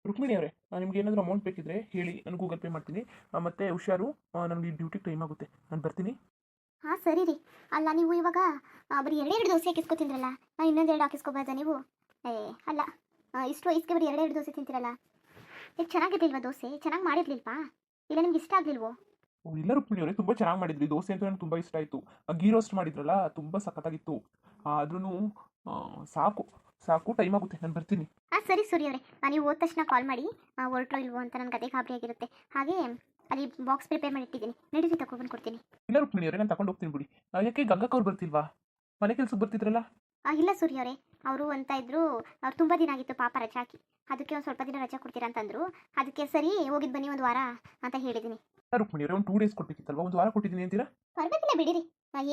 ರುಕ್ಮಿಣಿ ಅವರೇ, ನಿಮ್ಗೆ ಏನಾದರೂ ಅಮೌಂಟ್ ಬೇಕಿದ್ರೆ ಹೇಳಿ, ನಾನು ಗೂಗಲ್ ಪೇ ಮಾಡ್ತೀನಿ. ಮತ್ತೆ ಹುಷಾರು, ನನಗೆ ಡ್ಯೂಟಿಗೆ ಟೈಮ್ ಆಗುತ್ತೆ, ನಾನು ಬರ್ತೀನಿ. ಹಾಂ ಸರಿ ರೀ. ಅಲ್ಲ ನೀವು ಇವಾಗ ಬರೀ ಎರಡೆರಡು ದೋಸೆ ಹಾಕಿಸ್ಕೊತಿದ್ರಲ್ಲ, ಇನ್ನೊಂದೆರಡು ಹಾಕಿಸ್ಕೋಬೋದಾ ನೀವು? ಏ ಅಲ್ಲ, ಇಷ್ಟು ವಯಸ್ಸಿಗೆ ಬರೀ ಎರಡೆರಡು ದೋಸೆ ತಿಂತೀರಲ್ಲ, ಈಗ ಚೆನ್ನಾಗಿರ್ಲಿಲ್ವಾ ದೋಸೆ? ಚೆನ್ನಾಗಿ ಮಾಡಿರ್ಲಿಲ್ವಾ? ಇಲ್ಲ ನಿಮ್ಗೆ ಇಷ್ಟ ಆಗಲಿಲ್ವೋ? ಇಲ್ಲ ರುಕ್ಮಿಣಿ ಅವರೇ, ತುಂಬ ಚೆನ್ನಾಗಿ ಮಾಡಿದ್ರಿ ದೋಸೆ ಅಂತ, ನನಗೆ ತುಂಬ ಇಷ್ಟ ಆಯಿತು. ಗೀ ರೋಸ್ಟ್ ಮಾಡಿದ್ರಲ್ಲ, ತುಂಬ ಸಖತ್ತಾಗಿತ್ತು. ಆದ್ರೂ ಸಾಕು ಸಾಕು, ಟೈಮ್ ಆಗುತ್ತೆ, ನಾನು ಬರ್ತೀನಿ. ಹಾಂ ಸರಿ ಸೂರಿ ಅವರೇ, ನೀವು ಹೋದ ತಕ್ಷಣ ಕಾಲ್ ಮಾಡಿ ಹೊರಟ್ರೋ ಇಲ್ವೋ ಅಂತ ನನಗೆ ಅದೇ ಗಾಬರಿ ಆಗಿರುತ್ತೆ. ಹಾಗೆ ಅಲ್ಲಿ ಬಾಕ್ಸ್ ಪ್ರಿಪೇರ್ ಮಾಡಿಟ್ಟಿದ್ದೀನಿ, ನಡೀರಿ ತಗೊಬಂದು ಕೊಡ್ತೀನಿ. ಇಲ್ಲ ರುಕ್ಮಿಣಿ ಅವರೇ, ನಾನು ತಗೊಂಡು ಹೋಗ್ತೀನಿ ಬಿಡಿ. ಯಾಕೆ ಗಂಗಕ್ಕ ಅವ್ರು ಬರ್ತಿಲ್ವಾ? ಮನೆ ಕೆಲ್ಸಕ್ಕೆ ಬರ್ತಿದ್ರಲ್ಲ? ಇಲ್ಲ ಸೂರ್ಯ ಅವರೇ, ಅವರು ಅಂತ ಇದ್ರು, ಅವ್ರು ತುಂಬ ದಿನ ಆಗಿತ್ತು ಪಾಪ ರಜೆ ಹಾಕಿ, ಅದಕ್ಕೆ ಒಂದು ಸ್ವಲ್ಪ ದಿನ ರಜೆ ಕೊಡ್ತೀರಾ ಅಂತಂದ್ರು. ಅದಕ್ಕೆ ಸರಿ ಹೋಗಿದ್ದು ಬನ್ನಿ ಒಂದು ವಾರ ಅಂತ ಹೇಳಿದ್ದೀನಿ. ರುಕ್ಮಿಣಿ ಅವರೇ, ಒಂದು 2 ಡೇಸ್ ಕೊಡ್ಬೇಕಿತ್ತಲ್ವಾ? ಒಂದು ವಾರ ಕೊಟ್ಟಿದ್ದೀನಿ ಅಂತೀರಾ? ಪರವಾಗಿಲ್ಲ ಬಿಡಿರಿ.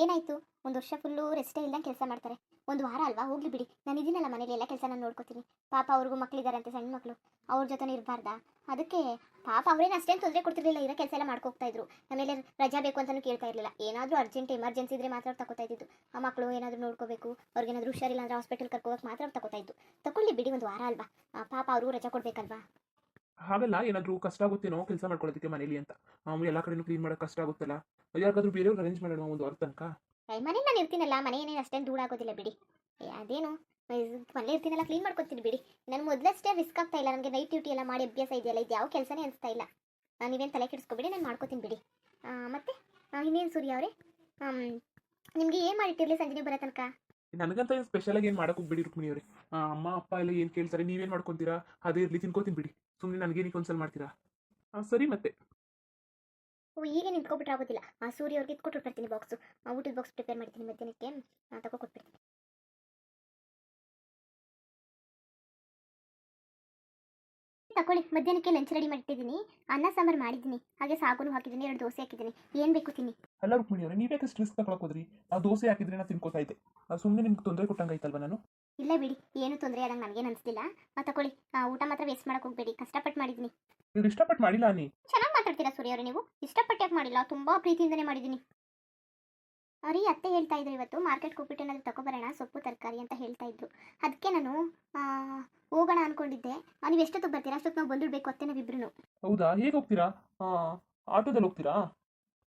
ಏನಾಯ್ತು, ಒಂದು ವರ್ಷ ಫುಲ್ಲು ರೆಸ್ಟೇ ಇಲ್ಲಂಗೆ ಕೆಲಸ ಮಾಡ್ತಾರೆ, ಒಂದು ವಾರ ಅಲ್ವಾ ಹೋಗ್ಲಿ ಬಿಡಿ. ನಾನು ಇದೀನಲ್ಲ ಮನೇಲಿ, ಎಲ್ಲ ಕೆಲಸ ನಾನು ನೋಡ್ಕೋತೀನಿ. ಪಾಪ ಅವ್ರಿಗೂ ಮಕ್ಕಳಿದಾರಂತೆ, ಸಣ್ಣ ಮಕ್ಕಳು, ಅವ್ರ ಜೊತೆ ಇರಬಾರ್ದಾ? ಅದಕ್ಕೆ ಪಾಪ ಅವ್ರೇನು ಅಷ್ಟೇನು ತೊಂದರೆ ಕೊಡ್ತಿರ್ಲಿಲ್ಲ, ಇರೋ ಕೆಲಸ ಎಲ್ಲ ಮಾಡ್ಕೋಗ್ತಾ ಇದ್ರು. ಆಮೇಲೆ ರಜಾ ಬೇಕು ಅಂತಲೂ ಕೇಳ್ತಾ ಇರಲಿಲ್ಲ. ಏನಾದರೂ ಅರ್ಜೆಂಟ್ ಎಮರ್ಜೆನ್ಸಿ ಇದ್ರೆ ಮಾತ್ರ ತಗೋತಾ ಇದ್ದು. ಆ ಮಕ್ಕಳು ಏನಾದರೂ ನೋಡ್ಕೋಬೇಕು, ಅವ್ರಿಗೇನಾದರೂ ಹುಷಾರಿಲ್ಲ ಅಂದರೆ ಹಾಸ್ಪಿಟಲ್ ಕರ್ಕೋಬೇಕು ಮಾತ್ರ ತಗೋತಾ ಇದ್ದು. ತಗೊಳ್ಳಿ ಬಿಡಿ, ಒಂದು ವಾರ ಅಲ್ವಾ, ಪಾಪ ಅವ್ರಿಗೂ ರಜಾ ಕೊಡಬೇಕಲ್ವಾ? ಹಾಗಲ್ಲ, ಏನಾದರೂ ಕಷ್ಟ ಆಗುತ್ತೇನೋ ಕೆಲಸ ಮಾಡ್ಕೊಳ್ಳೋದಕ್ಕೆ ಮನೇಲಿ ಅಂತ. ಎಲ್ಲ ಕಡೆನೂ ಕ್ಲೀನ್ ಮಾಡೋಕೆ ಕಷ್ಟ ಆಗುತ್ತಲ್ಲ, ಯಾರಿಗಾದ್ರೂ ಬೇರೆಯವ್ರು ಅರೇಂಜ್ ಮಾಡೋಣ ಒಂದು ವಾರ ತನಕ. ಮನೇಲಿ ನಾನು ಇರ್ತೀನಲ್ಲ, ಮನೆ ಏನೇನು ಅಷ್ಟೇನು ದೂರ ಆಗೋದಿಲ್ಲ ಬಿಡಿ. ಅದೇನು ಮನೇಲಿ ಇರ್ತೀನಲ್ಲ, ಕ್ಲೀನ್ ಮಾಡ್ಕೊತೀನಿ ಬಿಡಿ. ನಾನು ಮೊದಲಷ್ಟೇ ರಿಸ್ಕ್ ಆಗ್ತಾ ಇಲ್ಲ, ನನಗೆ ನೈಟ್ ಡ್ಯೂಟಿ ಎಲ್ಲ ಮಾಡಿ ಅಭ್ಯಾಸ ಇದೆಯಲ್ಲ, ಇದು ಯಾವ ಕೆಲಸನೇ ಅನಿಸ್ತಾ ಇಲ್ಲ. ನೀವೇನು ತಲೆ ಕೆಡಿಸ್ಕೊಬೇಡಿ, ನಾನು ಮಾಡ್ಕೋತೀನಿ ಬಿಡಿ. ಮತ್ತೆ ಇನ್ನೇನು ಸೂರ್ಯ ಅವರೇ, ನಿಮಗೆ ಏನು ಮಾಡಿಟ್ಟಿರಲಿ ಸಂಜೆ ನೀವು ಬರೋ ತನಕ? ನನಗಂತ ಏನು ಸ್ಪೆಷಲಾಗಿ ಏನು ಮಾಡೋಕೆ ಹೋಗ್ಬೇಡಿ ರುಕ್ಮಿಣಿ ಅವರೇ. ಅಮ್ಮ ಅಪ್ಪ ಎಲ್ಲ ಏನು ಕೇಳ್ತಾರೆ, ನೀವೇನು ಮಾಡ್ಕೊತೀರಾ ಅದೇ ಇರಲಿ, ತಿನ್ಕೋತೀನಿ ಬಿಡಿ. ಸುಮ್ಮನೆ ನನಗೇನಿಗೆ ಒಂದ್ಸಲ ಮಾಡ್ತೀರಾ? ಸರಿ ಮತ್ತೆ. ಈಗ ನಿಂತ್ಕೊಬಿಟ್ರೆ ಆಗೋದಿಲ್ಲ. ಸೂರ್ಯ ಅವ್ರಿಗೆ ಇಟ್ಕೊಟ್ಟು ಬರ್ತೀನಿ ಬಾಕ್ಸು, ಊಟದ ಬಾಕ್ಸ್ ಪ್ರಿಪೇರ್ ಮಾಡ್ತೀನಿ ಮಧ್ಯಾಹ್ನಕ್ಕೆ, ತಗೊಕೊಟ್ಬಿಡ್ತೀನಿ. ತಗೊಳ್ಳಿ, ಮಧ್ಯಾಹ್ನಕ್ಕೆ ಲಂಚ್ ರೆಡಿ ಮಾಡಿಟ್ಟಿದ್ದೀನಿ. ಅನ್ನ ಸಾಂಬಾರು ಮಾಡಿದ್ದೀನಿ, ಹಾಗೆ ಸಾಗುನು ಹಾಕಿದ್ದೀನಿ, 2 ದೋಸೆ ಹಾಕಿದ್ದೀನಿ. ಏನು ಬೇಕು ತಿನ್ನಿ. ಅಲ್ಲ ರುಕ್ಮಿಣಿ ಅವರೇ, ನೀವ್ಯಾಕೆ ಸ್ಟ್ರೆಸ್ ತಗೊಳಕ್ ಹೋದ್ರಿ? ದೋಸೆ ಹಾಕಿದ್ರೆ ನಾನು ತಿನ್ಕೋತಾ ಇದ್ದೆ. ಸುಮ್ಮನೆ ನಿಮ್ಗೆ ತೊಂದರೆ ಕೊಟ್ಟಂಗಾಯ್ತಲ್ವಾ ನಾನು? ಇಲ್ಲ ಬಿಡಿ, ಏನು ತೊಂದರೆ ಆದಂಗೆ ನನಗೇನು ಅನಿಸ್ತಿಲ್ಲ. ತಗೊಳ್ಳಿ, ಊಟ ಮಾತ್ರ ವೇಸ್ಟ್ ಮಾಡಕ್ಕೆ ಹೋಗಬೇಡಿ, ಕಷ್ಟಪಟ್ಟು ಮಾಡಿದ್ದೀನಿ. ನೀವು ಇಷ್ಟಪಟ್ಟು ಮಾಡಿಲ್ಲ ನೀ? ಚೆನ್ನಾಗಿ ಮಾತಾಡ್ತೀರಾ ಸೂರ್ಯ ಅವರು, ನೀವು ಇಷ್ಟಪಟ್ಟು ಯಾಕೆ ಮಾಡಿಲ್ಲ, ತುಂಬ ಪ್ರೀತಿಯಿಂದನೇ ಮಾಡಿದ್ದೀನಿ. ಅವ್ರೀ ಅತ್ತೆ ಹೇಳ್ತಾ ಇದ್ರು, ಇವತ್ತು ಮಾರ್ಕೆಟ್ಗೆ ಹೋಗ್ಬಿಟ್ಟು ಏನಾದರೂ ತಗೊಬರೋಣ ಸೊಪ್ಪು ತರಕಾರಿ ಅಂತ ಹೇಳ್ತಾ ಇದ್ರು. ಅದಕ್ಕೆ ನಾನು ಹೋಗೋಣ ಅನ್ಕೊಂಡಿದ್ದೆ. ನೀವು ಎಷ್ಟೊತ್ತಿಗೆ ಬರ್ತೀರಾ? ಅಷ್ಟೊತ್ತು ನಾವು ಬಂದಿಡಬೇಕು ಅತ್ತೆ ನಾವಿಬ್ರು. ಹೌದಾ, ಹೇಗೆ ಹೋಗ್ತೀರಾ? ಆಟೋದಲ್ಲಿ ಹೋಗ್ತೀರಾ?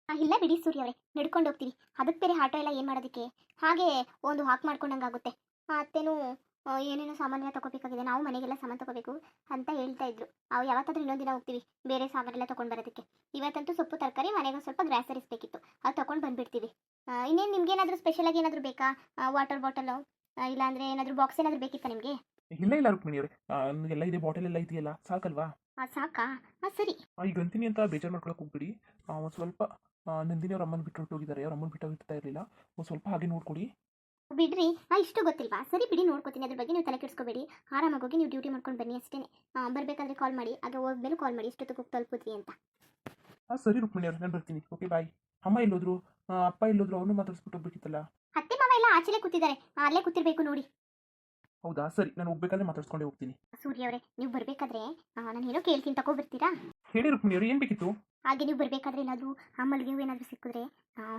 ಇಲ್ಲ ಬಿಡಿ ಸೂರ್ಯ ಅವರೇ, ನಡ್ಕೊಂಡು ಹೋಗ್ತೀವಿ. ಅದಕ್ಕೆ ಬೇರೆ ಆಟೋ ಎಲ್ಲ ಏನು ಮಾಡೋದಕ್ಕೆ, ಹಾಗೆ ಒಂದು ಹಾಕ್ ಮಾಡ್ಕೊಂಡಂಗೆ ಆಗುತ್ತೆ. ಅತ್ತೆನೂ ಏನೇನೋ ಸಾಮಾನೆಲ್ಲ ತಗೋಬೇಕಾಗಿದೆ, ನಾವು ಮನೆಗೆಲ್ಲ ಸಾಮಾನು ತಗೋಬೇಕು ಅಂತ ಹೇಳ್ತಾ ಇದ್ರು. ಅವು ಯಾವತ್ತಾದ್ರೂ ಇನ್ನೊಂದು ದಿನ ಹೋಗ್ತೀವಿ ಬೇರೆ ಸಾಮಾನೆಲ್ಲ ತೊಗೊಂಡು ಬರೋದಕ್ಕೆ. ಇವತ್ತಂತೂ ಸೊಪ್ಪು ತರಕಾರಿ, ಮನೆಗೆ ಸ್ವಲ್ಪ ಗ್ರಾಸರೀಸ್ ಬೇಕಿತ್ತು, ಅದು ತೊಗೊಂಡು ಬಂದುಬಿಡ್ತೀವಿ. ಇನ್ನೇನು ನಿಮ್ಗೇನಾದರೂ ಸ್ಪೆಷಲಾಗಿ ಏನಾದರೂ ಬೇಕಾ? ವಾಟರ್ ಬಾಟಲು, ಇಲ್ಲಾಂದರೆ ಏನಾದರೂ ಬಾಕ್ಸ್ ಏನಾದರೂ ಬೇಕಿತ್ತಾ ನಿಮಗೆ? ಇಲ್ಲ ಇಲ್ಲ ರುಕ್ಮಿಣಿ ಅವರೇ, ಎಲ್ಲ ಇದೆ, ಬಾಟಲ್ ಎಲ್ಲ ಇದೆಯಲ್ಲ, ಸಾಕಲ್ವಾ? ಸಾಕಾ? ಸರಿ. ಈಗ ಅಂತೀನಿ ಅಂತ ಬೇಜಾರು ಮಾಡ್ಕೊಳಕ್ಕೆ ಹೋಗ್ಬಿಡಿ. ಒಂದು ಸ್ವಲ್ಪ ನಂದಿನಿ ಅವ್ರ ಅಮ್ಮನ ಬಿಟ್ಟು ಹೊರಟೋಗಿದ್ದಾರೆ, ಅವ್ರ ಅಮ್ಮನ ಬಿಟ್ಟು ಹೋಗ್ತಾ ಇರಲಿಲ್ಲ. ಒಂದು ಸ್ವಲ್ಪ ಹಾಗೆ ನೋಡ್ಕೊಡಿ. ಬಿಡ್ರಿ, ಇಷ್ಟು ಗೊತ್ತಿಲ್ವಾ? ಸರಿ ಬಿಡಿ, ನೋಡ್ಕೋತೀನಿ, ಅದ್ರ ಬಗ್ಗೆ ನೀವು ತಲೆ ಕೆಡಿಸ್ಕೋಬೇಡಿ. ಆರಾಮಾಗಿ ಹೋಗಿ ನೀವು ಡ್ಯೂಟಿ ಮಾಡ್ಕೊಂಡು ಬನ್ನಿ ಅಷ್ಟೇ. ಬರಬೇಕಾದ್ರೆ ಕಾಲ್ ಮಾಡಿ, ಹಾಗೆ ಹೋದ್ಮೇಲೆ ಕಾಲ್ ಮಾಡಿ ಎಷ್ಟೊತ್ತಿಗೆ ಹೋಗಿ ತಲುಪಿದ್ವಿ ಅಂತ. ಸರಿ ರುಕ್ಮಿಣಿ ಅವ್ರೆ, ನಾನು ಬರ್ತೀನಿ. Okay bye. ಅಮ್ಮ ಎಲ್ಲೋದ್ರು? ಅಪ್ಪ ಎಲ್ಲೋದ್ರು? ಅವನು ಮಾತಾಡ್ಸ್ಬಿಟ್ಟು ಹೋಗ್ಬೇಕಿತ್ತಲ್ಲ. ಅತ್ತೆ ಮಾವ ಎಲ್ಲ ಆಚೆಲೆ ಕೂತಿದ್ದಾರೆ, ಅಲ್ಲೇ ಕೂತಿರ್ಬೇಕು ನೋಡಿ. ಹೌದಾ, ಸರಿ, ನಾನು ಹೋಗ್ಬೇಕಾದ್ರೆ ಮಾತಾಡ್ಸ್ಕೊಂಡೇ ಹೋಗ್ತೀನಿ. ಸೂರ್ಯ ಅವರೇ, ನೀವು ಬರಬೇಕಾದ್ರೆ ನಾನು ಏನೋ ಕೇಳ್ತೀನಿ, ತಗೊಬರ್ತೀರಾ? ಹೇಳಿ ರುಕ್ಮಿಣಿ ಅವ್ರೆ, ಏನು ಬೇಕಿತ್ತು? ಹಾಗೆ ನೀವು ಬರಬೇಕಾದ್ರೆ ಏನಾದರೂ ಮಲ್ಲಿಗೆ ಹೂವು ಏನಾದರೂ ಸಿಕ್ಕಿದ್ರೆ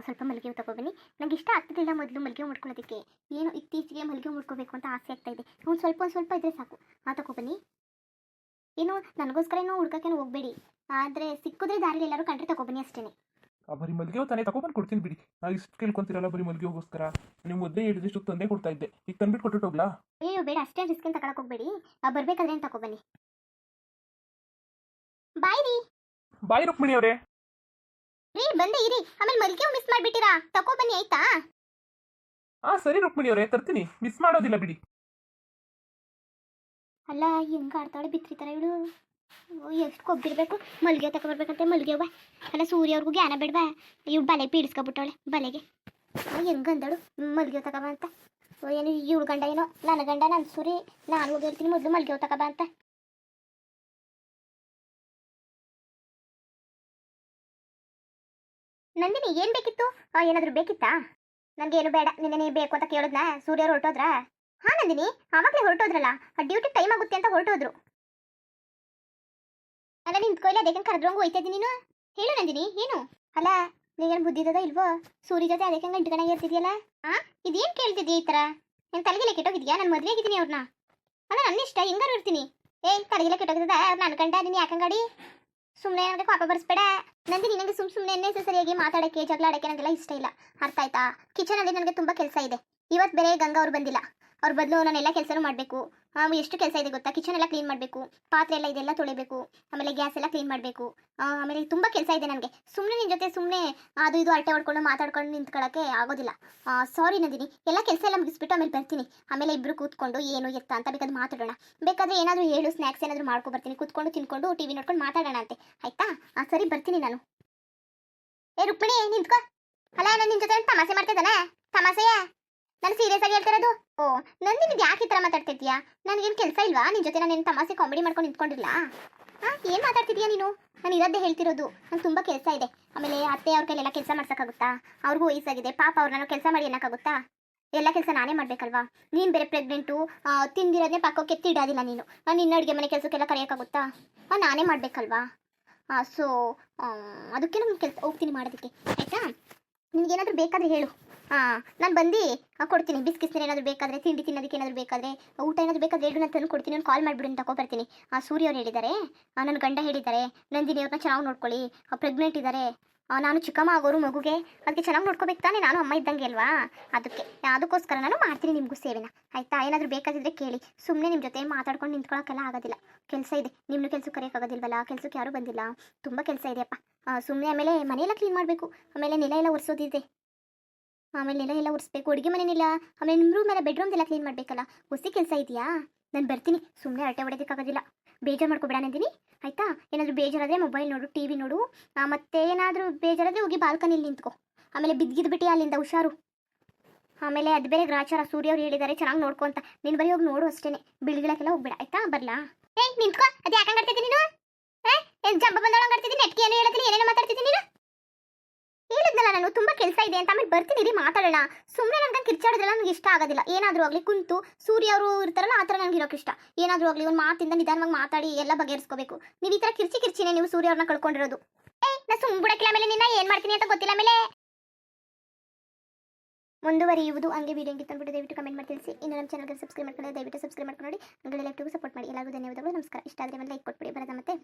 ಸ್ವಲ್ಪ ಮಲ್ಲಿಗೆ ಹೂವು ತಗೊಬನ್ನಿ. ನನಗೆ ಇಷ್ಟ ಆಗ್ತಿದ್ದಿಲ್ಲ ಮೊದಲು ಮಲ್ಲಿಗೆ ಹೂವು ಮುಡ್ಕೊಳ್ಳೋದಕ್ಕೆ, ಏನು ಇತ್ತೀಚೆಗೆ ಮಲ್ಲಿಗೆ ಹೂವು ಮುಡ್ಕೋಬೇಕು ಅಂತ ಆಸೆ ಆಗ್ತಾ ಇದೆ. ಒಂದು ಸ್ವಲ್ಪ ಇದ್ರೆ ಸಾಕು. ತಗೊಬನ್ನಿ. ಏನು ನನಗೋಸ್ಕರ ಏನೋ ಹುಡ್ಕಕ್ಕೇನು ಹೋಗಬೇಡಿ, ಆದರೆ ಸಿಕ್ಕಿದ್ರೆ ದಾರಿಲಿ ಎಲ್ಲರೂ ಕಂಡ್ರೆ ತಗೊಬನ್ನಿ ಅಷ್ಟೇ. ಬರೀ ಮಲ್ಲಿಗೆ ಹೂ ತಾನೇ, ತಗೊಬಂದು ಕೊಡ್ತೀನಿ ಬಿಡಿ. ಇಷ್ಟು ಕೇಳ್ಕೊಂತೀರಲ್ಲ ಬರೀ ಮಲ್ಲಿಗೆ ಹೋಗೋಸ್ಕರ. ನೀವು ಮೊದಲೇ ಹೇಳಿದಷ್ಟು ತಂದೆ ಕೊಡ್ತಾ ಇದ್ದೆ, ಈಗ ತಂದ್ಬಿಟ್ಟು ಕೊಟ್ಟು ಹೋಗ್ಲಾ? ಅಯ್ಯೋ ಬೇಡ, ಅಷ್ಟೇ ರಿಸ್ಕ್ ಏನು ತಗೊಳಕ್ಕೆ ಹೋಗಬೇಡಿ. ಬರಬೇಕಾದ್ರೆ ಏನು ತಗೊಬನ್ನಿ. ಬಾಯ್ ರೀ. ಬಾಯ್ ರುಕ್ಮಿಣಿ ಅವರೇ. ರೀ ಬಂದೆ ಇರಿ, ಆಮೇಲೆ ಮಲ್ಲಿಗೆ ಹೂವು ಮಿಸ್ ಮಾಡಿಬಿಟ್ಟಿರಾ, ತಗೊಬನ್ನಿ ಆಯ್ತಾ? ಸರಿ ರುಕ್ಮಿಣಿ ಅವರೇ, ತರ್ತೀನಿ, ಮಿಸ್ ಮಾಡೋದಿಲ್ಲ ಬಿಡಿ. ಅಲ್ಲ ಹೆಂಗೆ ಆಡ್ತಾಳೆ ಬಿತ್ರಿ ಥರ ಇವಳು, ಎಷ್ಟು ಕೊಬ್ಬಿರ್ಬೇಕು. ಮಲ್ಲಿಗೆ ತಗೊಬರ್ಬೇಕಂತೆ, ಮಲ್ಲಿಗೆ ಹೂವ. ಅಲ್ಲ ಸೂರ್ಯ ಅವ್ರಿಗೂ ಜ್ಞಾನ ಬೇಡವಾ? ಇವ್ಳು ಬಲೆ ಪೀಡಿಸ್ಕೊಬಿಟ್ಟವಳೆ ಬಲೆಗೆ. ಹೆಂಗಂದಳು ಮಲ್ಲಿಗೆ ಹೂ ತಗೊಬ ಅಂತ. ಏನು ಇವಳು ಗಂಡ ಏನೋ, ನನ್ನ ಗಂಡ ನನ್ನ ಸೂರಿ, ನಾನು ಹೋಗಿ ಹೇಳ್ತೀನಿ ಮೊದಲು ಮಲ್ಲಿಗೆ ಹೂ ತಗೊಬ ಅಂತ. ನಂದಿನಿ, ಏನು ಬೇಕಿತ್ತು? ಏನಾದರೂ ಬೇಕಿತ್ತಾ? ನನಗೇನು ಬೇಡ, ನಿನ್ನೆ ಬೇಕು ಅಂತ ಕೇಳಿದ್ನಾ? ಸೂರ್ಯ ಅವ್ರು ಹೊರಟೋದ್ರಾ? ಹಾಂ ನಂದಿನಿ, ಆವಾಗಲೇ ಹೊರಟೋದ್ರಲ್ಲ, ಡ್ಯೂಟಿ ಟೈಮ್ ಆಗುತ್ತೆ ಅಂತ ಹೊರಟೋದ್ರು. ಅಲ್ಲ ನಿಂತ್ಕೊಯ್ಲಿ, ಅದಕ್ಕೆ ಕರೆದ್ರಂಗೂ ಹೋಯ್ತಾ ಇದ್ದೀನಿ ನೀನು. ಹೇಳು ನಂದಿನಿ, ಏನು? ಅಲ್ಲ ನೀವೇನು ಬುದ್ಧಿದದ ಇಲ್ವೋ? ಸೂರಿ ಜೊತೆ ಅದಕ್ಕೆ ಗಂಟುಗಣಾಗಿ ಇರ್ತಿದ್ಯಲ್ಲ. ಇದೇನು ಕೇಳ್ತಿದ್ಯಾ ಈ ಥರ? ನನ್ನ ತಲೆಗೆಲ್ಲ ಕೆಟ್ಟೋಗಿದ್ಯಾ? ನಾನು ಮದುವೆ ಆಗಿದ್ದೀನಿ ಅವ್ರನ್ನ. ಅಲ್ಲ ನನ್ನ ಇಷ್ಟ, ಹೆಂಗಾರು ಇರ್ತೀನಿ. ಏಯ್ ತಲೆಗೆಲ್ಲ ಕೆಟ್ಟೋಗ್ತದ ನನ್ನ ಗಂಡ ನೀನು ಯಾಕಂಗಾಡಿ ಸುಮ್ಮನೆ ನನಗೆ ಪಾಪ ಬರ್ಸ್ಬೇಡ ನಂದಿನಿ. ನನಗೆ ಸುಮ್ಮನೆ ಸರಿಯಾಗಿ ಮಾತಾಡೋಕ್ಕೆ ಜಗಳ ಆಡೋಕ್ಕೆ ನನಗೆಲ್ಲ ಇಷ್ಟ ಇಲ್ಲ, ಅರ್ಥ ಆಯ್ತಾ? ಕಿಚನಲ್ಲಿ ನನಗೆ ತುಂಬ ಕೆಲಸ ಇದೆ. ಇವತ್ತು ಬೇರೆ ಗಂಗಾ ಅವ್ರು ಬಂದಿಲ್ಲ, ಅವ್ರ ಬದಲು ನಾನೆಲ್ಲ ಕೆಲಸನೂ ಮಾಡಬೇಕು. ಎಷ್ಟು ಕೆಲಸ ಇದೆ ಗೊತ್ತಾ? ಕಿಚನ್ ಎಲ್ಲ ಕ್ಲೀನ್ ಮಾಡಬೇಕು, ಪಾತ್ರೆ ಎಲ್ಲ ಇದೆಲ್ಲ ತೊಳಿಬೇಕು, ಆಮೇಲೆ ಗ್ಯಾಸ್ ಎಲ್ಲ ಕ್ಲೀನ್ ಮಾಡಬೇಕು, ಆಮೇಲೆ ತುಂಬ ಕೆಲಸ ಇದೆ ನನಗೆ. ಸುಮ್ಮನೆ ನಿನ್ನ ಜೊತೆ ಸುಮ್ಮನೆ ಅದು ಇದು ಅರಟೆ ಹೊಡ್ಕೊಂಡು ಮಾತಾಡ್ಕೊಂಡು ನಿಂತ್ಕೊಳ್ಳೋಕ್ಕೆ ಆಗೋದಿಲ್ಲ. ಸಾರಿ ನಂದಿನಿ, ಎಲ್ಲ ಕೆಲಸ ಎಲ್ಲ ಮುಗಿಸ್ಬಿಟ್ಟು ಆಮೇಲೆ ಬರ್ತೀನಿ. ಆಮೇಲೆ ಇಬ್ಬರು ಕೂತ್ಕೊಂಡು ಏನು ಎತ್ತ ಅಂತ ಬೇಕಾದ್ರೆ ಮಾತಾಡೋಣ. ಬೇಕಾದರೆ ಏನಾದರೂ ಹೇಳು, ಸ್ನ್ಯಾಕ್ಸ್ ಏನಾದರೂ ಮಾಡ್ಕೊಬರ್ತೀನಿ, ಕೂತ್ಕೊಂಡು ತಿನ್ಕೊಂಡು ಟಿ ವಿ ನೋಡ್ಕೊಂಡು ಮಾತಾಡೋಣ ಅಂತೆ, ಆಯಿತಾ? ಸರಿ ಬರ್ತೀನಿ ನಾನು. ಏ ರುಕ್ಮಿಣಿ ನಿಂತ್ಕೋ. ಅಲ್ಲ ನಾನು ನಿನ್ನ ಜೊತೆ ತಮಾಷೆ ಮಾಡ್ತಿದ್ದಾನೆ? ತಮಾಷೆಯಾ? ನಾನು ಸೀರಿಯಸ್ ಆಗಿ ಹೇಳ್ತಿರೋದು. ಓ ನಂದಿನಿ ಯಾಕೆ ಈ ಥರ ಮಾತಾಡ್ತಿದ್ಯಾ? ನನಗೇನು ಕೆಲಸ ಇಲ್ವಾ ನಿನ್ನ ಜೊತೆ? ನಾನೇನು ತಮಾಷೆ ಕಾಮಿಡಿ ಮಾಡ್ಕೊಂಡು ನಿಂತ್ಕೊಂಡಿಲ್ಲ. ಏನು ಮಾತಾಡ್ತಿದ್ಯಾ ನೀನು? ನಾನು ಇರೋದೇ ಹೇಳ್ತಿರೋದು. ನಂಗೆ ತುಂಬ ಕೆಲಸ ಇದೆ. ಆಮೇಲೆ ಅತ್ತೆ ಅವ್ರ ಕೈಲೆಲ್ಲ ಕೆಲಸ ಮಾಡ್ಸೋಕ್ಕಾಗುತ್ತಾ? ಅವ್ರಿಗೂ ವಯಸ್ಸಾಗಿದೆ ಪಾಪ, ಅವ್ರನ್ನ ಕೆಲಸ ಮಾಡಿ ಅನ್ನೋಕ್ಕಾಗುತ್ತಾ? ಎಲ್ಲ ಕೆಲಸ ನಾನೇ ಮಾಡಬೇಕಲ್ವಾ? ನೀನು ಬೇರೆ ಪ್ರೆಗ್ನೆಂಟು, ತಿಂದಿರೋದನ್ನೇ ಪಾಕೋಕೆ ಎತ್ತಿಡೋದಿಲ್ಲ ನೀನು. ನಿನ್ನ ಅಡುಗೆ ಮನೆ ಕೆಲಸಕ್ಕೆಲ್ಲ ಕರೆಯೋಕ್ಕಾಗುತ್ತಾ? ನಾನೇ ಮಾಡಬೇಕಲ್ವಾ? ಸೊ ಅದಕ್ಕೆ ನಾನು ಕೆಲಸ ಹೋಗ್ತೀನಿ ಮಾಡೋದಕ್ಕೆ, ಆಯಿತಾ? ನಿನಗೇನಾದರೂ ಬೇಕಾದರೆ ಹೇಳು, ನಾನು ಬಂದು ಕೊಡ್ತೀನಿ. ಬಿಸ್ಕಿಸ್ ಏನಾದರೂ ಬೇಕಾದರೆ, ತಿಂಡಿ ತಿನ್ನೋದಕ್ಕೆ ಏನಾದರೂ ಬೇಕಾದರೆ, ಊಟ ಏನಾದರೂ ಬೇಕಾದರೆ ಹೇಳು, ನಾನು ತಂದು ಕೊಡ್ತೀನಿ. ನಾನು ಕಾಲ್ ಮಾಡಿಬಿಡು, ತಗೊಬರ್ತೀನಿ. ಸೂರ್ಯ ಅವ್ರು ಹೇಳಿದ್ದಾರೆ, ನನ್ನ ಗಂಡ ಹೇಳಿದ್ದಾರೆ, ನಂದಿನಿ ಅವ್ರನ್ನ ಚೆನ್ನಾಗಿ ನೋಡ್ಕೊಳ್ಳಿ, ಪ್ರೆಗ್ನೆಂಟ್ ಇದ್ದಾರೆ, ನಾನು ಚಿಕ್ಕಮ್ಮ ಆಗೋರು ಮಗುಗೆ, ಅದಕ್ಕೆ ಚೆನ್ನಾಗಿ ನೋಡ್ಕೋಬೇಕು ತಾನೆ, ನಾನು ಅಮ್ಮ ಇದ್ದಂಗೆ ಅಲ್ವಾ? ಅದಕ್ಕೋಸ್ಕರ ನಾನು ಮಾಡ್ತೀನಿ ನಿಮಗೂ ಸೇವೆನ, ಆಯಿತಾ? ಏನಾದರೂ ಬೇಕಾದಿದ್ರೆ ಕೇಳಿ. ಸುಮ್ಮನೆ ನಿಮ್ಮ ಜೊತೆ ಮಾತಾಡ್ಕೊಂಡು ನಿಂತ್ಕೊಳ್ಳೋಕ್ಕೆಲ್ಲ ಆಗೋದಿಲ್ಲ, ಕೆಲಸ ಇದೆ. ನಿಮ್ಮನ್ನು ಕೆಲಸಕ್ಕೆ ಕರೆಯೋಕ್ಕಾಗೋದಿಲ್ವಲ್ಲ? ಕೆಲಸಕ್ಕೆ ಯಾರೂ ಬಂದಿಲ್ಲ, ತುಂಬ ಕೆಲಸ ಇದೆಯಪ್ಪ. ಸುಮ್ಮನೆ ಆಮೇಲೆ ಮನೆಯೆಲ್ಲ ಕ್ಲೀನ್ ಮಾಡಬೇಕು, ಆಮೇಲೆ ನೆಲ ಎಲ್ಲ ಒರೆಸೋದಿದೆ, ಆಮೇಲೆ ನೆಲ ಎಲ್ಲ ಒರೆಸ್ಬೇಕು, ಅಡುಗೆ ಮನೆಯೆಲ್ಲ, ಆಮೇಲೆ ನಿಮ್ಮ ರೂಮ್ ಎಲ್ಲ ಬೆಡ್ರೂಮ್ದೆಲ್ಲ ಕ್ಲೀನ್ ಮಾಡಬೇಕಲ್ಲ. ಹೊಸ ಕೆಲಸ ಇದೆಯಾ? ನಾನು ಬರ್ತೀನಿ. ಸುಮ್ಮನೆ ಅರಟೆ ಹೊಡೆಯೋದಕ್ಕಾಗೋದಿಲ್ಲ. ಬೇಜಾರು ಮಾಡ್ಕೊಬೇಡ ನಂದಿನಿ, ಆಯಿತಾ? ಏನಾದರೂ ಬೇಜಾರಾದರೆ ಮೊಬೈಲ್ ನೋಡು, ಟಿ ವಿ ನೋಡು, ಮತ್ತೆ ಏನಾದರೂ ಬೇಜಾರಾದರೆ ಹೋಗಿ ಬಾಲ್ಕನಿಲಿ ನಿಂತ್ಕೊ. ಆಮೇಲೆ ಬಿದ್ದಿದ್ಬಿಟ್ಟು ಅಲ್ಲಿಂದ ಹುಷಾರು. ಆಮೇಲೆ ಅದು ಬೇರೆ ಗ್ರಾಚಾರ, ಸೂರ್ಯ ಅವ್ರು ಹೇಳಿದ್ದಾರೆ ಚೆನ್ನಾಗಿ ನೋಡ್ಕೊ ಅಂತ. ನೀನು ಬರೀ ಹೋಗಿ ನೋಡು ಅಷ್ಟೇ, ಬಿಳ್ಗಿಳಕ್ಕೆಲ್ಲ ಹೋಗ್ಬೇಡ, ಆಯಿತಾ? ಬರಲಾ? ನಿಂತ್ಕೊ. ಅದು ಯಾಕಂಗೆ ಆಡ್ತಿದ್ದೀನಿ ನೀನು? ಏನು ಜಂಬ ಬಂದೊಳಗೆ ಆಡ್ತಿದ್ದೀನಿ, ನೆಟ್ಗೆ ಏನು ಹೇಳ್ತೀನಿ, ಏನೇನು ಮಾತಾಡ್ತಿದ್ದೀನಿ ನೀನು? ಹೇಳಿದ್ನಲ್ಲ ನಾನು ತುಂಬ ಕೆಲಸ ಇದೆ ಅಂತ. ಆಮೇಲೆ ಬರ್ತೀನಿ ರೀ, ಮಾತಾಡೋಣ. ಸುಮ್ಮನೆ ನನಗೆ ಕಿರ್ಚಾಡೋದ್ರೆಲ್ಲ ನನಗೆ ಇಷ್ಟ ಆಗೋದಿಲ್ಲ. ಏನಾದರೂ ಆಗಲಿ ಕುಂತು ಸೂರ್ಯ ಅವರು ಇರ್ತಾರಲ್ಲ, ಆ ಥರ ನನಗೆ ಇರೋಕೆ ಇಷ್ಟ. ಏನಾದರೂ ಆಗಲಿ ಒಂದು ಮಾತಿಂದ ನಿಧಾನವಾಗಿ ಮಾತಾಡಿ ಎಲ್ಲ ಬಗೆಹರಿಸ್ಕೋಬೇಕು. ನೀವು ಈ ಥರ ಕಿರ್ಚಿನೇ ನೀವು ಸೂರ್ಯ ಅವ್ರನ್ನ ಕಳ್ಕೊಂಡಿರೋದು. ನಾ ಸುಮ್ಮನೆ ಬಿಡಕ್ಕಿಲ್ಲ. ಆಮೇಲೆ ನಿನ್ನ ಏನು ಮಾಡ್ತೀನಿ ಅಂತ ಗೊತ್ತಿಲ್ಲ. ಆಮೇಲೆ ಮುಂದುವರಿಯುವುದು. ಹಂಗೆ ವಿಡಿಯೋ ಹೆಂಗಿತ್ತು ಅಂದ್ಬಿಟ್ಟು ದಯವಿಟ್ಟು ಕಮೆಂಟ್ ಮಾಡಿ ತಿಳಿಸಿ. ಇನ್ನು ನಮ್ಮ ಚಾನಲ್ಗೆ ಸಬ್ಸ್ಕ್ರೈಬ್ ಮಾಡ್ಕೊಳ್ಳಿ, ದಯವಿಟ್ಟು ಸಬ್ಸ್ಕ್ರೈಬ್ ಮಾಡ್ಕೊಂಡು ನೋಡಿ. ಹಂಗೆ ಲೈವ್ ಸಪೋರ್ಟ್ ಮಾಡಿ. ಎಲ್ಲರಿಗೂ ಧನ್ಯವಾದಗಳು, ನಮಸ್ಕಾರ. ಇಷ್ಟ ಆದರೆ ಒಂದು ಲೈಕ್ ಕೊಟ್ಬಿಡಿ. ಬರೋದ ಮತ್ತೆ